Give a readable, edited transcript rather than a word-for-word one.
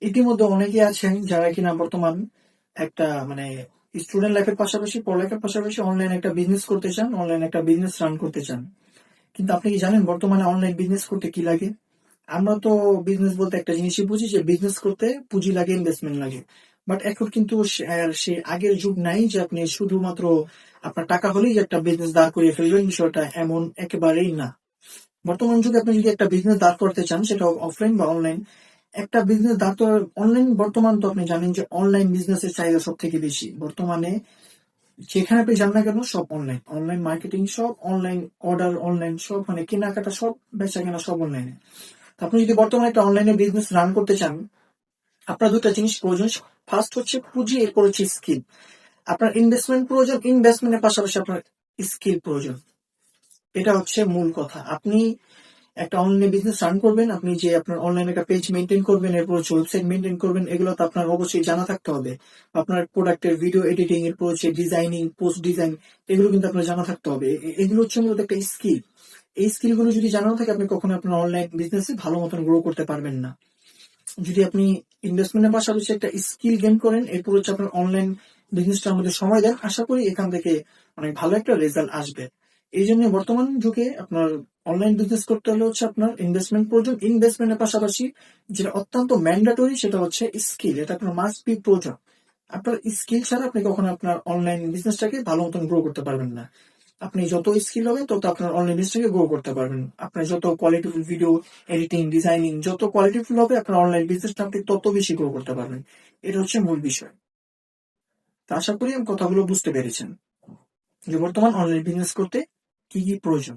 ইতিমধ্যে অনেকে আছেন যারা কিনা বর্তমান একটা মানে স্টুডেন্ট লাইফের পাশাপাশি পড়ালেখার পাশাপাশি অনলাইন একটা বিজনেস করতে চান, অনলাইন একটা বিজনেস রান করতে চান। কিন্তু আপনি কি জানেন বর্তমানে অনলাইন বিজনেস করতে কি লাগে? আমরা তো বিজনেস বলতে একটা জিনিসই বুঝি যে বিজনেস করতে পুঁজি লাগে, ইনভেস্টমেন্ট লাগে। বাট এখন কিন্তু সে আগের যুগ নাই যে আপনি শুধুমাত্র আপনার টাকা হলেই যে একটা বিজনেস দাঁড় করিয়ে ফেলবেন, বিষয়টা এমন একেবারেই না। বর্তমান যুগে আপনি যদি একটা বিজনেস দাঁড় করতে চান, সেটা অফলাইন বা অনলাইন, একটা বিজনেস দাঁড় করার অনলাইন, বর্তমান তো আপনি জানেন যে অনলাইন বিজনেসের চাহিদা সব থেকে বেশি বর্তমানে। যেখানে আপনি যান না কেন সব অনলাইন, অনলাইন মার্কেটিং সব অনলাইন, অর্ডার অনলাইন, সব মানে কেনাকাটা সব, বেচা কেনা সব অনলাইনে। আপনি যদি বর্তমানে একটা অনলাইনে বিজনেস রান করতে চান, আপনার দুটা জিনিস প্রয়োজন। ফার্স্ট হচ্ছে পুঁজি, এরপর হচ্ছে স্কিল। আপনার ইনভেস্টমেন্ট প্রয়োজন, ইনভেস্টমেন্টের পাশাপাশি আপনার স্কিল প্রয়োজন। এটা হচ্ছে মূল কথা। আপনি একটা অনলাইনে বিজনেস রান করবেন, আপনি যে আপনার অনলাইনে একটা পেজ মেনটেন করবেন, এরপর হচ্ছে ওয়েবসাইট মেনটেন করবেন, এগুলো তো আপনার অবশ্যই জানা থাকতে হবে। আপনার প্রোডাক্টের ভিডিও এডিটিং, এরপর হচ্ছে ডিজাইনিং, পোস্ট ডিজাইন, এগুলো কিন্তু আপনার জানা থাকতে হবে। এগুলো হচ্ছে মূলত একটা স্কিল। এই স্কিল গুলো যদি জানা না থাকে, আপনি কখনো আপনার অনলাইন বিজনেসে ভালো মতন গ্রো করতে পারবেন না। যদি আপনি ইনভেস্টমেন্টের পাশাপাশি একটা স্কিল গেইন করেন, এরপর হচ্ছে আপনার অনলাইন বিজনেসটার মধ্যে সময় দেন, আশা করি এখান থেকে অনেক ভালো একটা রেজাল্ট আসবে। এই জন্য বর্তমান যুগে আপনার অনলাইন বিজনেস করতে হলে হচ্ছে আপনার ইনভেস্টমেন্ট প্রয়োজন। ইনভেস্টমেন্টের পাশাপাশি যেটা অত্যন্ত ম্যান্ডেটরি, সেটা হচ্ছে স্কিল। এটা আপনার মাস্ট বি প্রয়োজন। আপনার স্কিল ছাড়া আপনি কখনো আপনার অনলাইন বিজনেসটাকে ভালো মতন গ্রো করতে পারবেন না। আপনি যত স্কিল হবে তত আপনার অনলাইন বিজনেসটাকে গ্রো করতে পারবেন। আপনার যত কোয়ালিটিফুল ভিডিও এডিটিং, ডিজাইনিং যত কোয়ালিটিফুল হবে, আপনার অনলাইন বিজনেসটা আপনি তত বেশি গ্রো করতে পারবেন। এটা হচ্ছে মূল বিষয়। তো আশা করি আমি কথাগুলো বুঝতে পেরেছেন যে বর্তমান অনলাইন বিজনেস করতে কি কি প্রয়োজন।